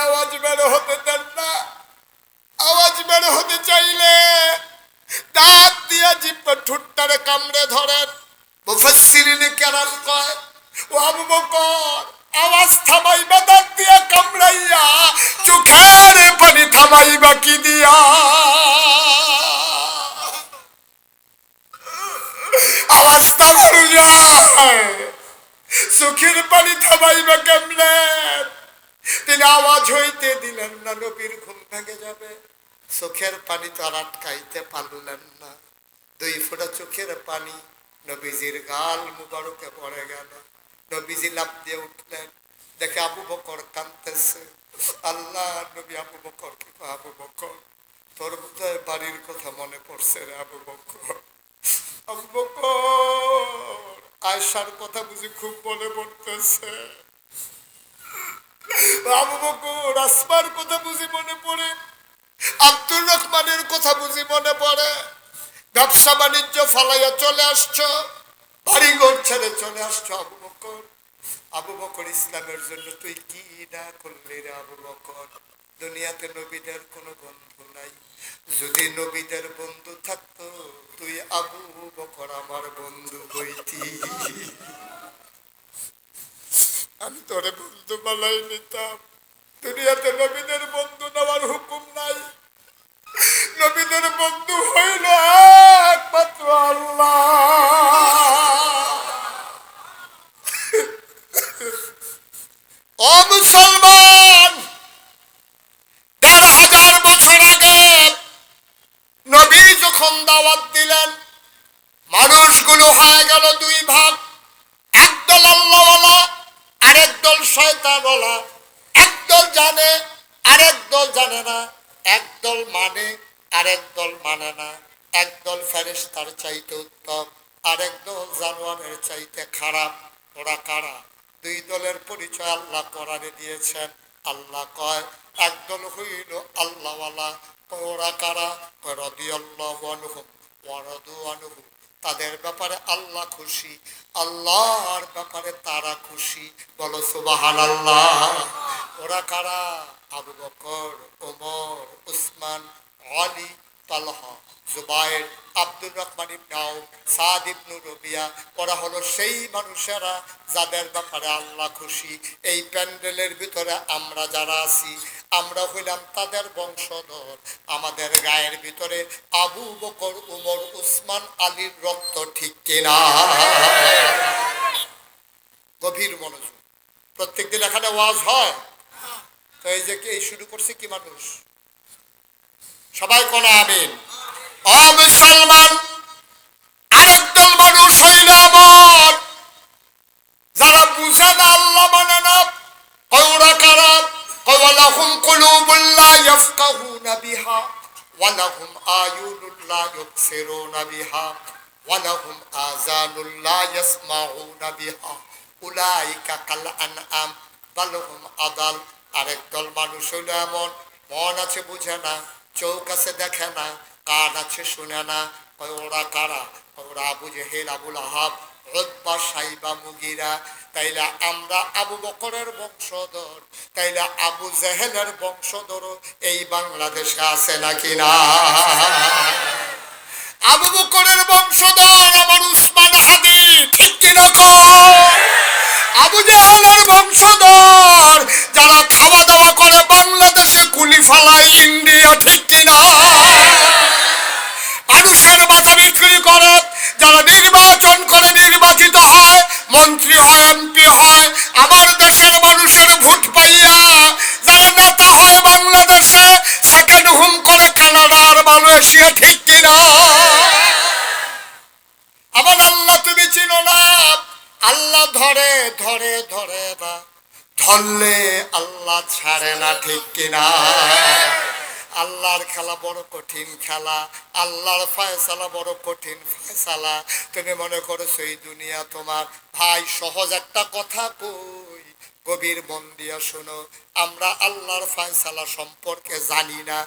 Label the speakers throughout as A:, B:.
A: আওয়াজ বের হতে দেন না। আওয়াজ বের হতে চাইলে দাঁত দিয়া জিব্বা ঠুট্টারে কামড়ে ধরেন। মুফাসসিরিনে কেরাম কয়, ও আবু বকর আওয়াজ থামাইবা দাঁত দিয়া কামড়াইয়া, চোখের পানি থামাইবা কি দিয়া? আওয়াজটা বড় যায়, চোখের পানি থামাইবা কেমনে? তিনি আওয়াজ হইতে দিলেন না, নবীর ঘুম ভেঙে যাবে। চোখের পানি তো আর আটকাইতে পারলেন না। 2 ফোঁটা চোখের পানি নবীজির গাল মুবারকে পড়ে গেল। নবীজি লাফ দিয়ে উঠলেন, দেখে আবু বকর কাঁদতেছে। আল্লাহ নবী আবু বকর কি, আবু বকর তোর বোধহয় বাড়ির কথা মনে পড়ছে রে আবু বকর। আবু বকর আয়েশার কথা বুঝি খুব মনে পড়তেছে। আবু বকর আসমার কথা বুঝি মনে পড়ে, আব্দুর রহমানের কথা বুঝি মনে পড়ে। ব্যবসা বাণিজ্য ফালাইয়া চলে আসছো, বাড়ি ঘর ছেড়ে চলে আসছো আবু বকর। আবু বকর ইসলামের জন্য তুই কি না করলি রে আবু বকর? দুনিয়াতে নবীদের কোনো বন্ধু নাই, যদি নবীদের বন্ধু থাকতো তুই আবু বকর আমার বন্ধু হইতি। আমি তোরে বন্ধু বানাই নিতাম। দুনিয়াতে নবীদের বন্ধু নেওয়ার হুকুম নাই, নবীদের বন্ধু হইল একমাত্র আল্লাহ। ও মুসলমান, 1500 বছর আগে নবী যখন দাওয়াত দিলেন, মানুষগুলো হয়ে গেল 2 ভাগ। একদল আল্লাহওয়ালা, আরেক দল শয়তানওয়ালা। একদল জানে, আরেক দল জানে না। একদল মানে, আরেক দল মানে না। একদল ফেরেশতার চাইতে উত্তম, আরেক দল জানোয়ারের চাইতে খারাপ। ওরা কারা? 2 দলের পরিচয় আল্লাহ কোরআনে দিয়েছেন। আল্লাহ কয় একদল হইল আল্লাহওয়ালা। ওরা কারা? রাদিয়াল্লাহু আনহুম ওয়া রাদু আনহু। তাদের ব্যাপারে আল্লাহ খুশি, আল্লাহর ব্যাপারে তারা খুশি। বলো সুবহানাল্লাহ। ওরা কারা? আবু বকর, ওমর, উসমান, আলী, তালহা, জুবায়ের, আব্দুর রহমান ইবনে আউফ, সাদ ইবনে রবিয়া। ওরা হলো সেই মানুষেরা যাদের ব্যাপারে আল্লাহ খুশি। এই প্যান্ডেলের ভিতরে আমরা যারা আছি, আমরা হইলাম তাদের বংশধর। আমাদের গায়ের ভিতরে আবু বকর, উমর, উসমান, আলীর রক্ত, ঠিক কিনা? গভীর মনোযোগ। প্রত্যেকদিন এখানে ওয়াজ হয় তো, এই যে এই শুরু করছে কি মানুষ? সবাই কোন আমিন। ও মুসলমান, আরেকদল মানুষ হইল এমন যারা বুঝে না, আল্লাহ মানে না। ওরা কারা? ওয়ালাহুম কুলুবুন লা ইয়াফকাহুনা বিহা ওয়ালাহুম আয়ুনুন লা ইউবসিরুনা বিহা ওয়ালাহুম আযানুন লা ইয়াসমাউনা বিহা উলাইকা কাল আনআম বাল হুম আদাল। আরেকদল মানুষ হইল এমন, মন আছে বুঝে না, চোখ আছে দেখে না, কান আছে শুনে না। ওরা কারা? ওরা আবু জেহেল, আবুল আহাব, উতবা, সাইবা, মুগিরা। তাইলে আমরা আবু বকরের বংশধর, তাইলে আবু জেহেলের বংশধর এই বাংলাদেশে আছে নাকি না? আবু বকরের বংশধর আমার উসমান হাদি, ঠিক কিনা কর? আবু জেহেলের বংশধর যারা খাওয়া দাওয়া করে বাংলাদেশে কুলি ফালায় ইন্ডিয়া, ঠিক কিনা? মানুষের বাজারে চুরি করে, যারা নির্বাচন করে নির্বাচিত হয়, মন্ত্রী হয়, এমপি হয়, আমার দেশের মানুষের ভোট পাইয়া যারা নেতা হয় বাংলাদেশে, সেকেন্ড হোম করে কানাডা আর মালয়েশিয়া, ঠিক কিনা? আমার আল্লাহ তুমি চিনো না? আল্লাহ ধরে ধরে ধরে না, ধরলে আল্লাহ ছাড়ে না, ঠিক কিনা? আল্লাহর খেলা বড় কঠিন খেলা, আল্লাহর ফয়সালা বড় কঠিন ফয়সালা। তুমি মনে করছো এই দুনিয়া তোমার? ভাই সহজ একটা কথা কই, গভীর মন দিয়া শোনো। আমরা আল্লাহর ফয়সালা সম্পর্কে জানি না।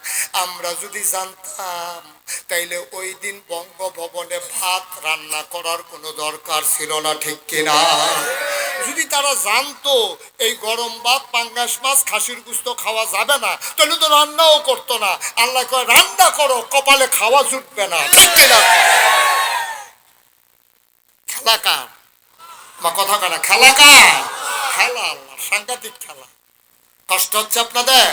A: আমরা যদি জানতাম তাইলে ওই দিন বঙ্গভবনে ভাত রান্না করার কোনো দরকার ছিল না, ঠিক কিনা? যদি তারা জানতো এই গরম ভাত পাঙ্গাস মাছ খাসির গুস্ত খাওয়া যাবে না তাহলে তো রান্নাও করতো না। আল্লাহ কয় রান্না করো, কপালে খাওয়া জুটবে না। ঠিক কিনা? খেলা কার? মা কথা কানা খেলা কার? খেলা আল্লাহ, সাংঘাতিক খেলা। কষ্ট হচ্ছে আপনাদের?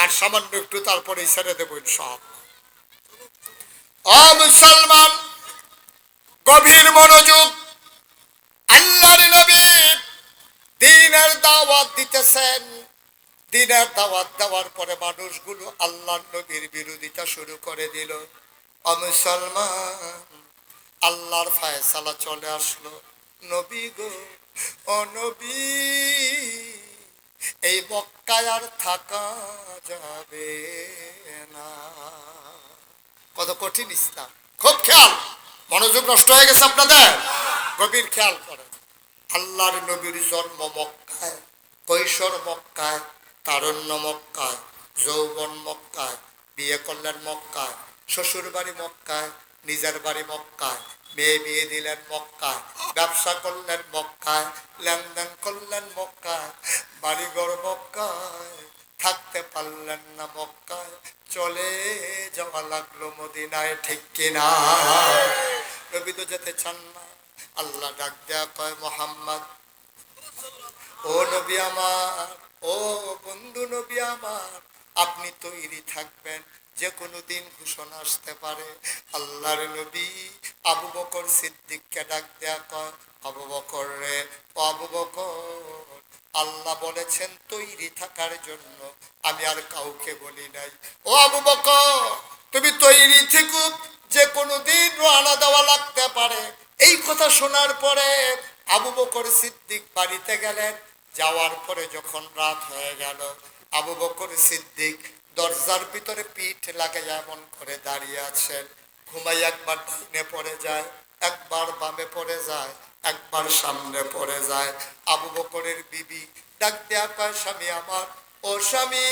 A: আর সামান্য একটু তারপরে ছেড়ে দেবো সব। ও মুসলমান, গভীর মনোযোগ। আল্লাহর নবী দ্বীনের দাওয়াত দিতেছেন। দ্বীনের দাওয়াত দেওয়ার পরে মানুষগুলো আল্লাহর নবীর বিরোধিতা শুরু করে দিল। ও মুসলমান, আল্লাহর ফায়সালা চলে আসলো। নবী গো, ও নবী, এই মক্কায় আর থাকা যাবে না। কত কঠিন ইসলাম! খুব খেয়াল, মনোযোগ নষ্ট হয়ে গেছে আপনাদের, গভীর খেয়াল করেন। আল্লাহর নবীর জন্ম মক্কায়, কৈশোর মক্কায়, তারুণ্য মক্কায়, যৌবন মক্কায়, বিয়ে করলেন মক্কায়, শ্বশুর বাড়ি মক্কায়, নিজের বাড়ি মক্কায়, মেয়ে বিয়ে দিলেন মক্কায়, ব্যবসা করলেন মক্কায়, লেনদেন করলেন মক্কায়, বাড়িঘর মক্কায়, থাকতে পারলেন না মক্কায়, চলে যাওয়া লাগলো মদিনায়। ঠিক কিনা? নবী তো যেতে চান না। আল্লাহ ডাক দেয়া কয়, মোহাম্মদ, ও নবী আমার, ও বন্ধু নবী আমার, আপনি তৈরি থাকবেন, যে কোনো দিন ঘোষণা আসতে পারে। আল্লাহর নবী আবু বকর সিদ্দিককে ডাক দেয়া কয়, আবু বকর রে, ও আবু বকর, আল্লাহ বলেছেন তৈরি থাকার জন্য, আমি আর কাউকে বলি নাই। ও আবু বকর, তুমি তৈরি থেকো, যে কোনো দিন রওনা দেওয়া লাগতে পারে। এই কথা শোনার পরে আবু বকর সিদ্দিক বাড়িতে গেলেন। যাওয়ার পরে যখন রাত হয়ে গেল, আবু বকর সিদ্দিক দরজার ভিতরে পিঠ লাগে এমন করে দাঁড়িয়ে আছেন। ঘুমাই একবার ডাইনে পড়ে যায়, একবার বামে পড়ে যায়, একবার সামনে পড়ে যায়। আবু বকরের বিবি ডাক দেয়া কয়, স্বামী আমার, ও স্বামী,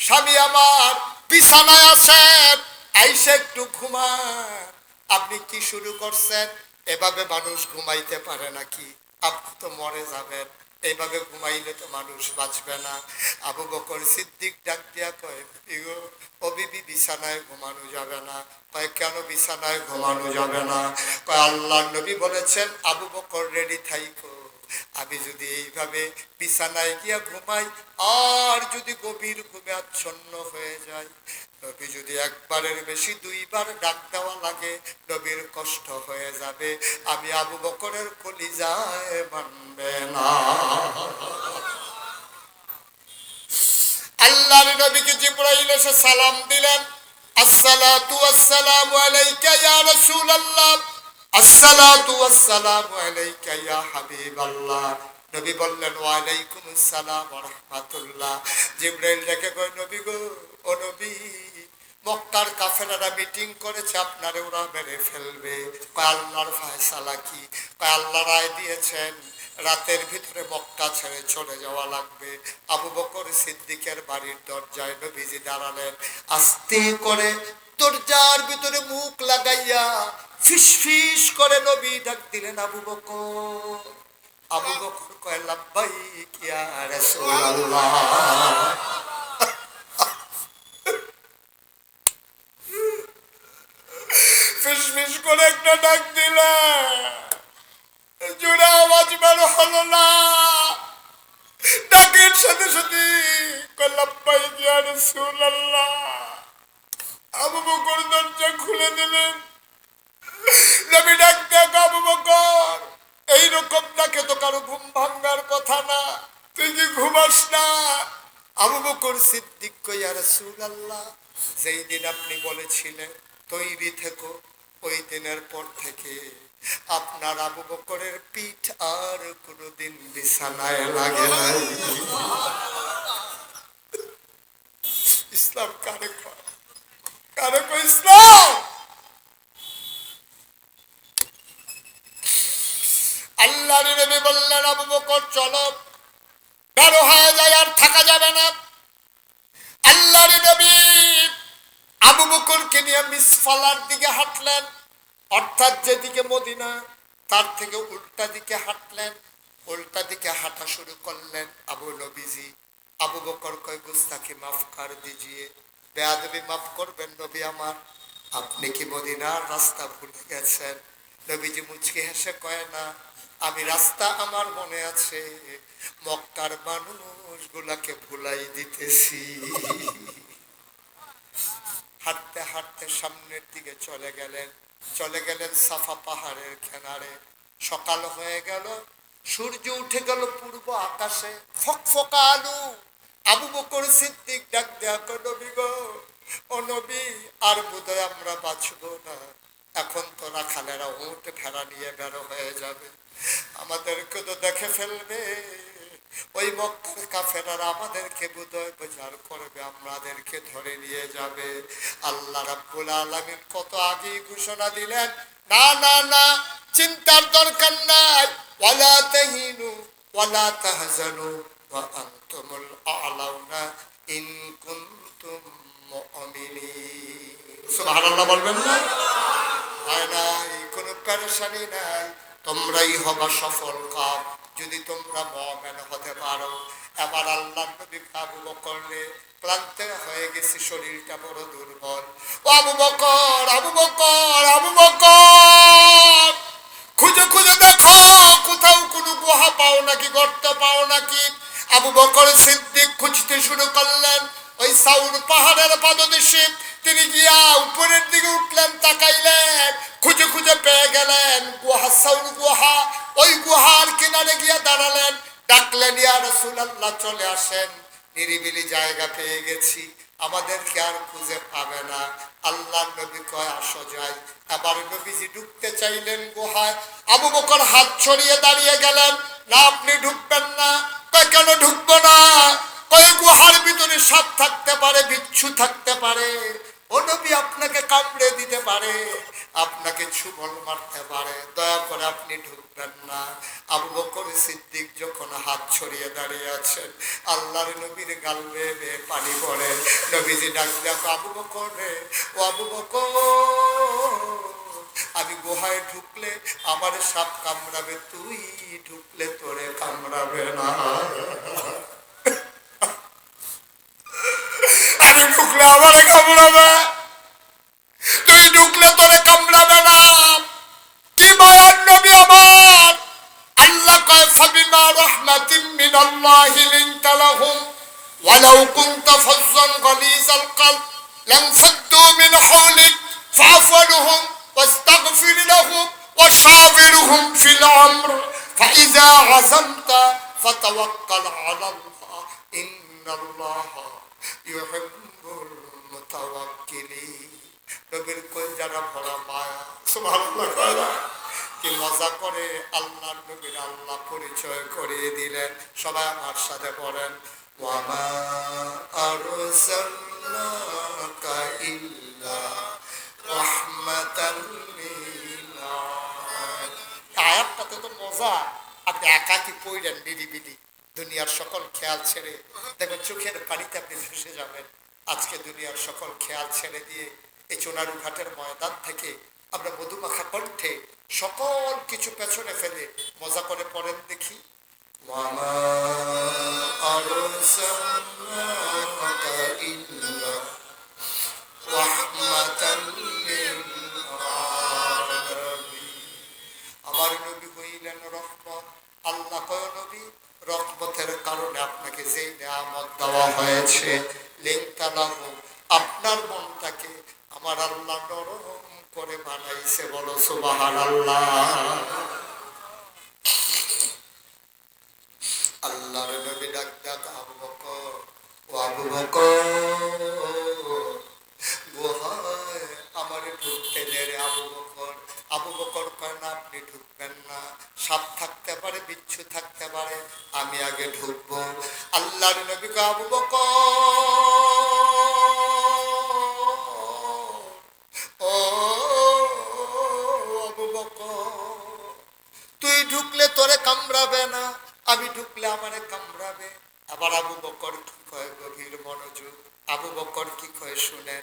A: স্বামী আমার বিছানায় আছেন, আইসে একটু ঘুমান। আপনি কি শুরু করছেন? এভাবে মানুষ ঘুমাইতে পারে নাকি? আপনি তো মরে যাবেন, এইভাবে ঘুমাইলে তো মানুষ বাঁচবে না। আবু বকর সিদ্দিক ডাক দিয়া কয়, ও বিবি, বিছানায় ঘুমানো যাবে না। কয়, কেন বিছানায় ঘুমানো যাবে না? কয়, আল্লাহর নবী বলেছেন আবু বকর রেডি থাইকো, আমি যদি এইভাবে বিছানায় গিয়া ঘুমাই আর যদি গভীর ঘুমে আচ্ছন্ন হয়ে যায়, নবী যদি একবারের বেশি দুইবার ডাক দেওয়া লাগে, নবীর কষ্ট হয়ে যাবে, আমি আবু বকরের কলিজায় মানবে না। আল্লাহর নবীকে জিবরাইল এসে সালাম দিলেন, আসসালাতু ওয়াসসালামু আলাইকা ইয়া রাসূলুল্লাহ, আসসালাতু ওয়াসসালামু আলাইকা ইয়া হাবিবাল্লাহ। নবী বললেন, ওয়া আলাইকুমুস সালাম ওয়া রাহমাতুল্লাহ। জিবরাইল ডেকে কয়, নবী গো, ও নবী, মক্কার কাফেরারা মিটিং করেছে, আপনারে ওরা মেরে ফেলবে। কয়, আল্লাহর ফায়সালা কি? কয়, আল্লাহ রায় দিয়েছেন রাতের ভিতরে মক্কা ছেড়ে চলে যাওয়া লাগবে। আবু বকর সিদ্দিকের বাড়ির দরজায় নবীজি দাঁড়ালেন। আস্তে করে দরজার ভিতরে মুখ লাগাইয়া ফিসফিস করে নবী ডাক দিলেন, আবু বকর। আবু বকর কয়, লাব্বাইক ইয়া রাসূলুল্লাহ। ফিসফিস করে একটা ডাক দিলা, জোরে আওয়াজ বের হলো না। ডাকের সাথে সাথে লাব্বাইক ইয়া রাসূলুল্লাহ। আবু বকর দরজা খুলে দিলেন। নবী ডাক দেখ, আবু বকর, এইরকম ডাকে তো কারো ঘুম ভাঙ্গার কথা না, তুই কি ঘুমাস না? আবু বকর সিদ্দিক কয়, ইয়া রাসূলুল্লাহ, যেই দিন আপনি বলেছিলেন তৈরি থেকো, ওই দিনের পর থেকে আপনার আবু বকরের পিঠ আর কোনোদিন বিছানায় লাগে নাই। ইসলাম কারে কয়? কারে কয় ইসলাম? আল্লাহর নবী বললেন, আবু বকর চলো, বের হয়ে যায়, আর থাকা যাবে না। আল্লাহর নবী আবু বকরকে নিয়ে মিসফালার দিকে হাঁটলেন, অর্থাৎ যেদিকে মদিনা তার থেকে উল্টা দিকে হাঁটলেন। উল্টা দিকে হাঁটা শুরু করলেন আবু নবীজি। আবু বকর কয় গুস্তাখি মাফ কর দিজিয়ে, বেয়াদবি মাফ করবেন নবী আমার, আপনি কি মদিনার রাস্তা ভুলে গেছেন? নবীজি মুচকি হেসে কয় না, আমি রাস্তা আমার মনে আছে, মক্কার মানুষগুলাকে ভুলাই দিতেছি। হাঁটতে হাঁটতে সামনের দিকে চলে গেলেন সাফা পাহাড়ের কিনারে। সকাল হয়ে গেল, সূর্য উঠে গেল পূর্ব আকাশে, ফকফকা আলু। আবু বকর সিদ্দিক ডাক দেয়া কয়, নবী গো, ও নবী, আর বোধহয় আমরা বাঁচবো না, এখন তো রাখালেরা উঠ ভেড়া নিয়ে বেরো হয়ে যাবে, আমাদেরকে তো দেখে ফেলবে, ওই মক্কার কাফেররা আমাদেরকে বোধহয় বাজার করবে, আমাদেরকে ধরে নিয়ে যাবে। আল্লাহ রাব্বুল আলামিন কত আগেই ঘোষণা দিলেন, না না না, চিন্তার দরকার নাই, ওয়ালা তাহিনু ওয়ালা তাহজানু ওয়া আনতুমুল আ'লাউনা ইন কুনতুম মুমিনিন। সুবহানাল্লাহ বলবেন না? হয় নাই, কোনো পেরেশানি নাই, তোমরাই হবা সফল কাম যদি তোমরা মুমিন হতে পারো। এবার আল্লাহ নবী আবু বকরকে, ক্লান্ত হয়ে গেছে, শরীরটা বড় দুর্বল, ও আবু বকর, আবু বকর, আবু বকর, খুঁজে খুঁজে দেখো কোথাও কোনো গুহা পাও নাকি, গর্ত পাও নাকি। আবু বকর সিদ্দিক খুঁজতে শুরু করলেন ওই সাউর পাহাড়ের পাদদেশে। তিনি গিয়া উপরের দিকে উঠলেন, তাকাইলেন, খুঁজে খুঁজে পেয়ে গেলেন গুহা, সাউর গুহা। ওই গুহার কিনারে গিয়া দাঁড়ালেন, ডাকলেন, ইয়া রাসূলুল্লাহ চলে আসেন, নিরিবিলি জায়গা পেয়ে গেছি, আমাদেরকে আর খুঁজে পাবে না। আল্লাহ নবী কয় আসো যাই। এবার নবীজি ঢুকতে চাইলেন গুহায়, আবু বকর হাত ছড়িয়ে দাঁড়িয়ে গেলেন, না আপনি ঢুকবেন না। কয় কেন ঢুকবো না? কয় গুহার ভিতরে সাপ থাকতে পারে, বিচ্ছু থাকতে পারে, ও নবী আপনাকে কামড়ে দিতে পারে, আপনাকে ছুবল মারতে পারে, দয়া করে আপনি ঢুকবেন না। আবু বকর সিদ্দিক যখন হাত ছড়িয়ে দাঁড়িয়ে আছেন, আল্লাহর নবীর গাল বেয়ে বেয়ে পানি পড়ে। নবীজি ডাক দেখো, আবু বকর রে, ও আবু বকর, আমি গুহায় ঢুকলে আমার সাপ কামড়াবে, তুই ঢুকলে তোরে কামড়াবে না। আমি ঢুকলে আমার কামড়াবে, তুই ঢুকলে তোরে কামড়াবে না। কি মায়ার নবী আমার! আল্লাহ কয়, ফাবিমা রাহমাতিন মিনাল্লাহি লিনতা লাহুম ওয়ালাউ কুনতা ফাজ্জান গালিজাল কলব লানফাদ্দু মিন হাওলিক ফা'ফু আনহুম ওয়াস্তাগফির লাহুম ওয়াশাবিরহুম ফিল আমর ফাইযা আযামতা ফাতাওয়াক্কাল আলাল্লাহ ইন্নাল্লাহা ইউহিব্বুল মুতাওয়াক্কিলিন। নবীর কলিজাটা ভরা মায়া, সুবহানাল্লাহ। কি মজা করে আল্লাহর নবীর আল্লাহ পরিচয় করিয়ে দিলেন। সবাই আমার সাথে পড়েন, ওয়া মা আরসালনাকা ইল্লা রাহমাতাল লিল আলামিন। আয়াতটাতে তো মজা। আপনি একাকি পড়লেন নিরিবিলি, দুনিয়ার সকল খেয়াল ছেড়ে, দেখবেন চোখের পানিতে আপনি ভেসে যাবেন। আজকে দুনিয়ার সকল খেয়াল ছেড়ে দিয়ে এই চুনারু ঘাটের ময়দান থেকে আমরা মধুমাখা কণ্ঠে সকল কিছু পেছনে ফেলে মজা করে পড়েন দেখি, ওয়া মা আরসালনাকা ইল্লা রাহমাতাল লিল আলামিন। আমার নবী হইলেন রহমত। আল্লাহ কয়, নবী রহমতের কারণে আপনাকে যেই নিয়ামত দেওয়া হয়েছে, লিনতা লাহু, আপনার মনটাকে আমার আল্লাহ নরম করে বানাইছে। বলো সুবহানাল্লাহ। আল্লাহর নবী ডাক ডাক, আবু বকর, ও আবু বকর, গুহায় আমার ঢুকতে দে রে আবু বকর। আবু বকর কয় না, আপনি ঢুকবেন না, সাপ থাকতে পারে, বিচ্ছু থাকতে পারে, আমি আগে ঢুকবো। আল্লাহর নবী কয়, আবু বকর, ও আবু বকর, তুই ঢুকলে তোরে কামড়াবে না, আমি ঢুকলে আমারে কামড়াবে। আবার আবু বকর কি কয়, গভীর মনোযোগ, আবু বকর কি কয় শুনে।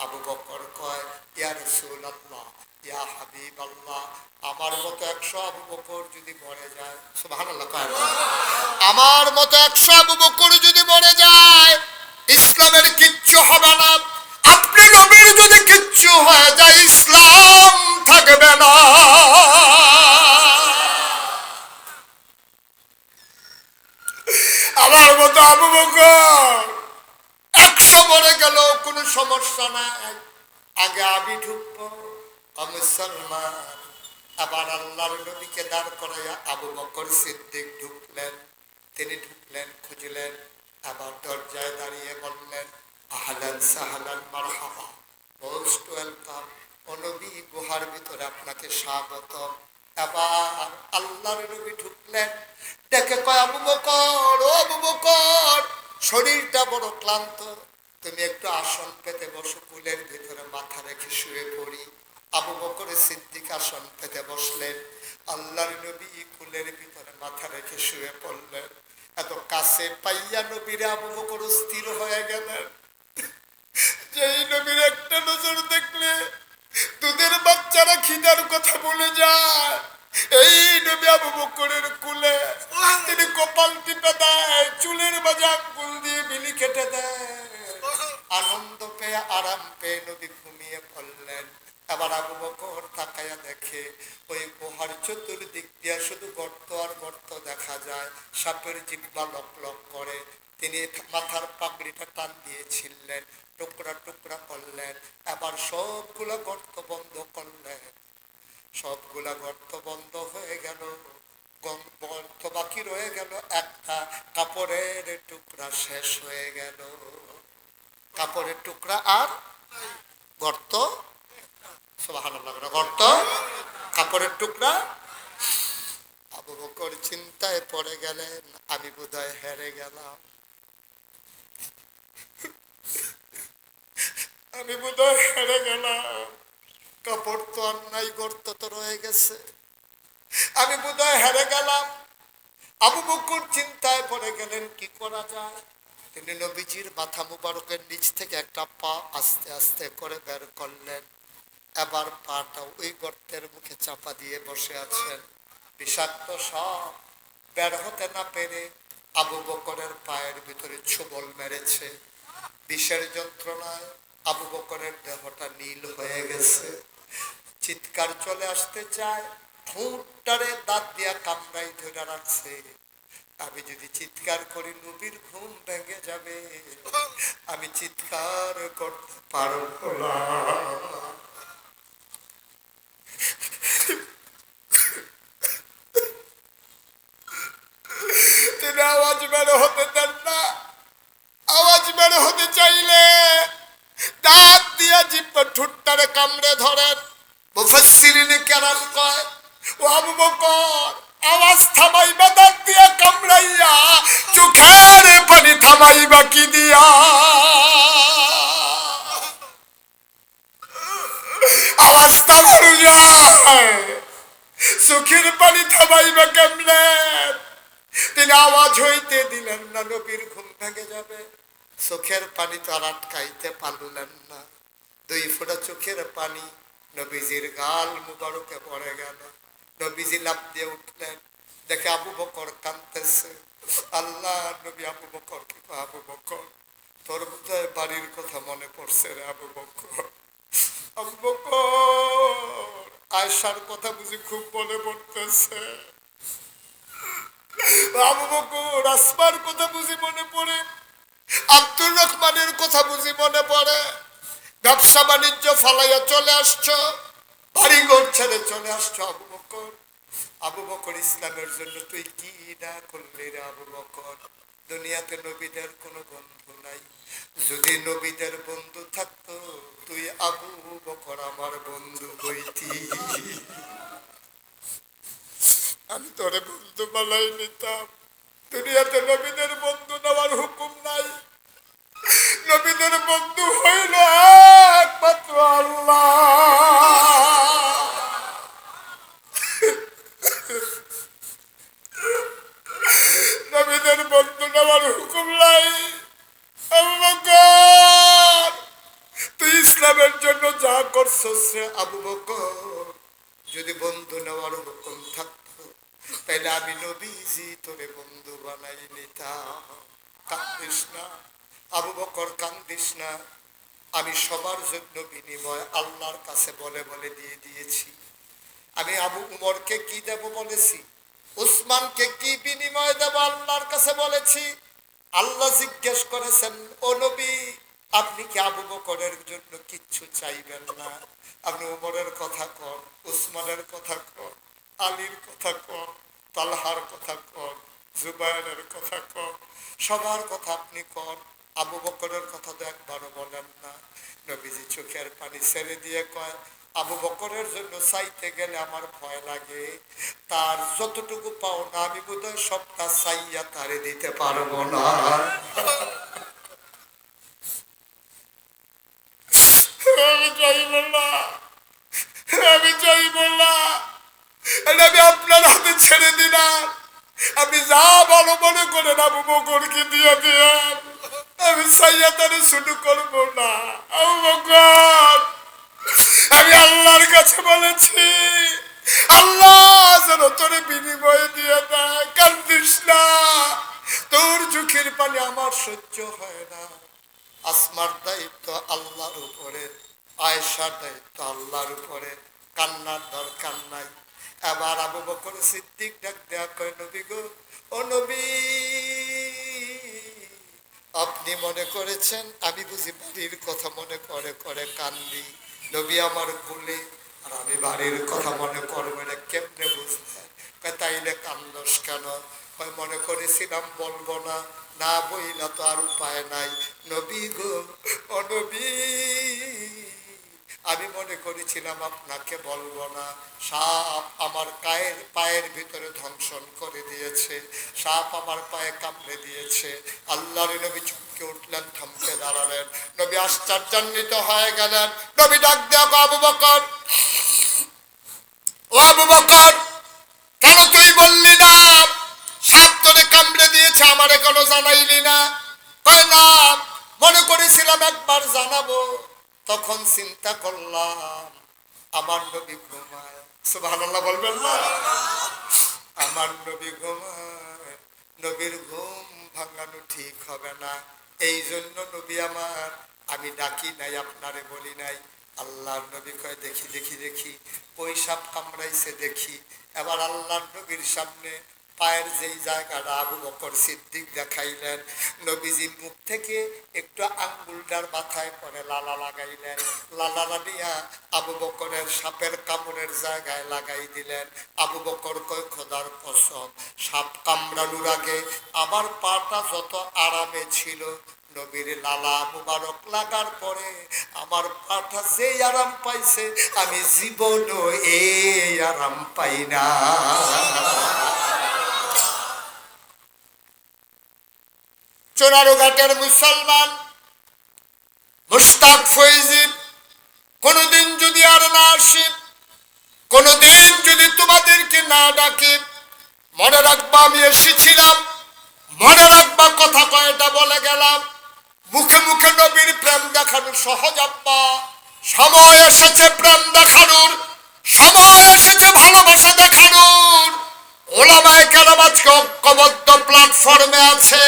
A: আবু বকর কয়, ইয়া রাসূলুল্লাহ, ইয়া হাবিবাল্লাহ, আমার মতো 100 আবু বকর যদি মরে যায়, সুবহানাল্লাহ, আমার মতো 100 আবু বকর যদি মরে যায়, ইসলামের কিচ্ছু হবে না। আপনি নবীর যদি কিচ্ছু হয়ে যায়, ইসলাম থাকবে না। আমার মতো আবু বকর 100 মরে গেল কোনো সমস্যা নাই, আগে আমি ঢুকবো, মুসলমান। আবার আল্লাহর নবীকে দাঁড় করাইয়া আবু বকর সিদ্দিক ঢুকলেন। তিনি ঢুকলেন, খুঁজলেন, আবার দরজায় দাঁড়িয়ে বললেন, আহলান সাহলান মারহাবা, মোস্ট ওয়েলকাম, ও নবী, গুহার ভিতরে আপনাকে স্বাগত। আবার আল্লাহর নবী ঢুকলেন, দেখে কয়, আবু বকর, ও আবু বকর, শরীরটা বড় ক্লান্ত, তুমি একটু আসন পেতে বসো, কুলের ভিতরে মাথা রেখে শুয়ে পড়ি। আবু বকর সিদ্দিক আসন পেতে বসলেন, আল্লাহর নবী কুলের ভিতরে মাথা রেখে শুয়ে পড়লেন। এত কাছে পাইয়া নবীরে আবু বকর স্থির হয়ে গেলেন। যেই নবীর একটা নজর দেখলে দুধের বাচ্চারা খিদার কথা বলে যায়, এই নবী আবু বকরের কুলে তিনি কপাল টিপে দেয়, চুলের মাঝে আঙ্গুল দিয়ে বিলি কেটে দেয়। আনন্দ পেয়ে, আরাম পেয়ে নবী ঘুমিয়ে পড়লেন। আবার আবু বকর তাকায়া দেখে ওই গুহার চতুর্দিক দিয়া শুধু গর্ত আর গর্ত দেখা যায়, সাপের জিহ্বা লক লক করে। তিনি মাথার পাগড়িটা টান দিয়েছিলেন, টুকরা টুকরা করলেন, আবার সবগুলো গর্ত বন্ধ করলেন। সবগুলা গর্ত বন্ধ হয়ে গেল, গর্ত বাকি রয়ে গেল একটা, কাপড়ের টুকরা শেষ হয়ে গেল। কাপড়ের টুকরা আর গর্ত, সুবহানাল্লাহ, গর্ত, কাপড়ের টুকরা। আবু বকর চিন্তায় পড়ে গেলেন, আমি বোধহয় হেরে গেলাম, আমি বোধহয় হেরে গেলাম। কাপড় তো আর নাই, গর্ত তো রয়ে গেছে, আমি বোধহয় হেরে গেলাম। আবু বকর চিন্তায় পড়ে গেলেন, কি করা যায়। তিনি নবীজির মাথা মুবারকের নিচ থেকে একটা পা আস্তে আস্তে করে বের করলেন। এবার পাটা ওই গর্তের মুখে চাপা দিয়ে বসে আছেন। বিষাক্ত সব বের হতে না পেরে আবু বকরের পায়ের ভিতরে ছোবল মেরেছে। বিষের যন্ত্রণায় আবু বকরের দেহটা নীল হয়ে গেছে। চিৎকার চলে আসতে চায়, ঠোঁটটারে দাঁত দিয়া কামড়াই ধরে রাখছে। আমি যদি চিৎকার করি নবীর ঘুম ভেঙে যাবে, আমি চিৎকার করতে পারবো না। তিনি আওয়াজ বের হতে দেন না। আওয়াজ বের হতে চাইলে দাঁত দিয়া জিহ্বা ঠোঁটটারে কামড়ে ধরেন। মুফাসসিরিনে কেরাম কয়, ও আবু বকর, আওয়াজ থামাইবা দাঁত দিয়া কামড়াইয়া, চোখের পানি থামাইবা কি দিয়া? আওয়াজ থামানো যায়, চোখের পানি থামাইবা কেমনে? তিনি আওয়াজ হইতে দিলেন না, নবীর ঘুম ভেঙে যাবে। চোখের পানি তো আর আটকাইতে পারলেন না। 2 ফোঁটা চোখের পানি নবীজির গাল মুবারকে পড়ে গেল। নবীজি লাফ দিয়ে উঠলেন, দেখে আবু বকর কাঁদতেছে। আল্লাহ নবী আবু বকর, কি আবু বকর, তোর বোধহয় বাড়ির কথা মনে পড়ছে রে আবু বকর। আবু বকর, আয়েশার কথা বুঝি খুব মনে পড়তেছে। আবু বকর, আসমার কথা বুঝি মনে পড়ে, আব্দুর রহমানের কথা বুঝি মনে পড়ে। ব্যবসা বাণিজ্য ফালাইয়া চলে আসছো, বাড়ি ঘর ছেড়ে চলে আসছো আবু বকর। আবু বকর, ইসলামের জন্য তুই কি না করলি রে আবু বকর? দুনিয়াতে নবীদের কোনো বন্ধু নাই, যদি নবীদের বন্ধু থাকতো তুই আবু বকর আমার বন্ধু হইতি। আমি তোরে বন্ধু বালাই নিতাম। দুনিয়াতে নবীদের বন্ধু নেওয়ার হুকুম নাই, নবীদের বন্ধু হইল একমাত্র আল্লাহ। নবীদের বন্ধু নেওয়ার হুকুম নাই। আবু বকর, তুই ইসলামের জন্য যা করছস রে আবু বকর, যদি বন্ধু নেওয়ার হুকুম থাকতো তাহলে আমি নবীজি তোরে বন্ধু বানাই নিতাম। কান্দিস না আবু বকর, কান্দিস না। আমি সবার জন্য বিনিময় আল্লাহর কাছে বলে বলে দিয়ে দিয়েছি। আমি আবু উমরকে কি দেব বলেছি, উসমানকে কি বিনিময় দেব আল্লাহর কাছে বলেছি। আল্লাহ জিজ্ঞেস করেছেন, ও নবী আপনি কি আবু বকরের জন্য কিচ্ছু চাইবেন না? আপনি উমরের কথা কন, উসমানের কথা কন, আলীর কথা কন, তালহার কথা কন, জুবায়েরের কথা কন, সবার কথা আপনি কন, আবু বকরের কথা তো একবারও বলেন না। নবীজি চোখের পানি ছেড়ে দিয়ে কয়, আবু বকরের জন্য চাইতে গেলে আমার ভয় লাগে, তার যতটুকু পাওনা আমি বোধহয় সবটা চাইয়া তারে দিতে পারবো না। আমি চাইব না, আমি চাইব না, আমি আপনার হাতে ছেড়ে দিলাম। আপনি যা ভালো মনে করেন আবু বকরকে দিয়ে দেন, আমি চাইয়া তারে শুরু করবো না। আবু বকর, আমি আল্লাহর কাছে বলেছি, আল্লাহ যেন তোরে বিনিময় দিয়ে দেয়। কান্দিস না, তোর চোখের পানি আমার সহ্য হয় না। আসমার দায়িত্ব আল্লাহর উপরে, আয়েশার দায়িত্ব আল্লাহর উপরে, কান্নার দরকার নাই। এবার আবু বকর সিদ্দিক ডাক দেয়া কয়, নবী গো, ও নবী, আপনি মনে করেছেন আমি বুঝি বাড়ির কথা মনে করে করে কান্দি? নবী আমার কোলে, আর আমি বাড়ির কথা মনে করবো না, কেমনে বুঝলেন? তাইলে কান্দস কেন? মনে করেছিলাম বলবো না, না বইলা তো আর উপায় নাই। নবী গো, ও নবী, আমি মনে করেছিলাম আপনাকে বলবো না। সাপ আমার পায়ের ভিতরে ধ্বংসন করে দিয়েছে, সাপ আমার পায়ে কামড়ে দিয়েছে। আল্লাহর নবী চমকে উঠলেন, থমকে দাঁড়ালেন। নবী আশ্চর্যান্বিত হয়ে গেলেন। নবী ডাক দেয়া, আবু বকর, ও আবু বকর, কেন তুই বললি না সাপ তোরে কামড়ে দিয়েছে, আমারে কেন জানাইলি না? কয় না, মনে করেছিলাম একবার জানাবো, তখন চিন্তা করলাম আমার নবী ঘুমায়। সুবহানাল্লাহ বলবেন না? আমার নবী ঘুমায়, নবীর ঘুম ভাঙানো ঠিক হবে না, এই জন্য নবী আমার আমি ডাকি নাই, আপনারে বলি নাই। আল্লাহর নবী কয়, দেখি দেখি দেখি, ওই সাপ কামড়াইছে দেখি। এবার আল্লাহর নবীর সামনে পায়ের যেই জায়গাটা আবু বকর সিদ্দিক দেখাইলেন, নবীজি মুখ থেকে একটু আঙ্গুলটার মাথায় করে লালা লাগাইলেন। লালা লাগিয়া আবু বকরের সাপের কামড়ের জায়গায় লাগাই দিলেন। আবু বকর কয়, খোদার কসম, সাপ কামড়ানোর আগে আমার পাটা যত আরামে ছিল, নবীর লালা মুবারক লাগার পরে আমার পাটা যে আরাম পাইছে, আমি জীবনও এই আরাম পাই না। চোরারুঘাটের মুসলমান মুশতাক ফৈজি, কোনদিন যদি আর না আসি, কোনদিন যদি তোমাদেরকে না ডাকি, মনে রাখবা আমি এসেছিলাম, মনে রাখবা কথা কয়টা বলে গেলাম। মুখে মুখে নবীর প্রেম দেখানো সহজ আব্বা, সময় এসেছে প্রেম দেখানোর, সময় এসেছে ভালোবাসা দেখানোর। ওলামায়ে কেরাম আজকে ঐক্যবদ্ধ প্ল্যাটফর্মে আছে।